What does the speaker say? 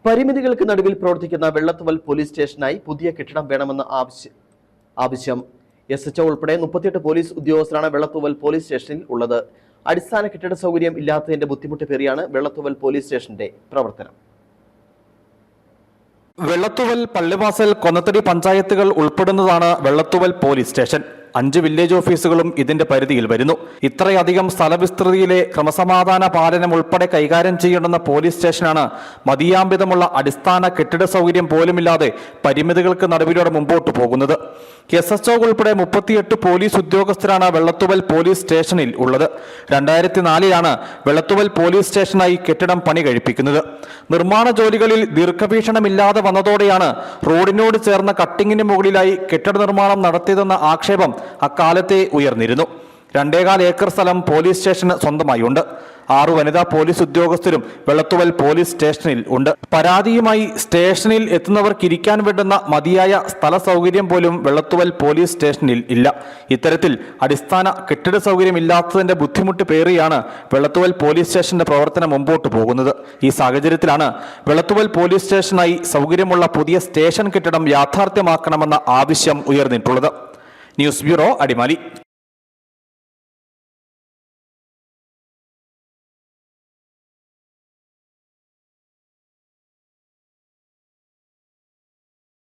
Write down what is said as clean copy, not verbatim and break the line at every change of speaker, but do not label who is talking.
പരിമിതികൾക്ക് നടുവിൽ പ്രവർത്തിക്കുന്ന വെള്ളത്തുവൽ പോലീസ് സ്റ്റേഷനായി പുതിയ കെട്ടിടം വേണമെന്ന ആവശ്യം SHO ഉൾപ്പെടെ 38 പോലീസ് ഉദ്യോഗസ്ഥരാണ് വെള്ളത്തുവൽ പോലീസ് സ്റ്റേഷനിൽ ഉള്ളത്. അടിസ്ഥാന കെട്ടിട സൗകര്യം ഇല്ലാത്തതിന്റെ ബുദ്ധിമുട്ട് പേറിയാണ് വെള്ളത്തുവൽ പോലീസ് സ്റ്റേഷന്റെ പ്രവർത്തനം.
വെള്ളത്തുവൽ, പള്ളിവാസൽ, കൊന്നത്തടി പഞ്ചായത്തുകൾ ഉൾപ്പെടുന്നതാണ് വെള്ളത്തുവൽ പോലീസ് സ്റ്റേഷൻ. 5 വില്ലേജ് ഓഫീസുകളും ഇതിന്റെ പരിധിയിൽ വരുന്നു. ഇത്രയധികം സ്ഥലവിസ്തൃതിയിലെ ക്രമസമാധാന പാലനം ഉൾപ്പെടെ കൈകാര്യം ചെയ്യേണ്ടുന്ന പോലീസ് സ്റ്റേഷനാണ് മതിയാമ്പിതമുള്ള അടിസ്ഥാന കെട്ടിട സൗകര്യം പോലുമില്ലാതെ പരിമിതികൾക്ക് നടുവിലൂടെ മുമ്പോട്ട് പോകുന്നത്. SHO ഉൾപ്പെടെ 38 പോലീസ് ഉദ്യോഗസ്ഥരാണ് വെള്ളത്തുവൽ പോലീസ് സ്റ്റേഷനിൽ ഉള്ളത്. 2004-ലാണ് വെള്ളത്തുവൽ പോലീസ് സ്റ്റേഷനായി കെട്ടിടം പണി കഴിപ്പിക്കുന്നത്. നിർമ്മാണ ജോലികളിൽ ദീർഘവീക്ഷണമില്ലാതെ വന്നതോടെയാണ് റോഡിനോട് ചേർന്ന കട്ടിങ്ങിന് മുകളിലായി കെട്ടിട നിർമ്മാണം നടത്തിയതെന്ന ആക്ഷേപം അക്കാലത്തെ ഉയർന്നിരുന്നു. 2.25 ഏക്കർ സ്ഥലം പോലീസ് സ്റ്റേഷന് സ്വന്തമായി ഉണ്ട്. 6 വനിതാ പോലീസ് ഉദ്യോഗസ്ഥരും വെള്ളത്തുവൽ പോലീസ് സ്റ്റേഷനിൽ ഉണ്ട്. പരാതിയുമായി സ്റ്റേഷനിൽ എത്തുന്നവർക്ക് ഇരിക്കാൻ വേണ്ടുന്ന മതിയായ സ്ഥല സൗകര്യം പോലും വെള്ളത്തുവൽ പോലീസ് സ്റ്റേഷനിൽ ഇല്ല. ഇത്തരത്തിൽ അടിസ്ഥാന കെട്ടിട സൗകര്യം ഇല്ലാത്തതിന്റെ ബുദ്ധിമുട്ട് പേറിയാണ് വെള്ളത്തുവൽ പോലീസ് സ്റ്റേഷന്റെ പ്രവർത്തനം മുമ്പോട്ട് പോകുന്നത്. ഈ സാഹചര്യത്തിലാണ് വെള്ളത്തുവൽ പോലീസ് സ്റ്റേഷനായി സൗകര്യമുള്ള പുതിയ സ്റ്റേഷൻ കെട്ടിടം യാഥാർത്ഥ്യമാക്കണമെന്ന ആവശ്യം ഉയർന്നിട്ടുള്ളത്. News bureau, Adimali.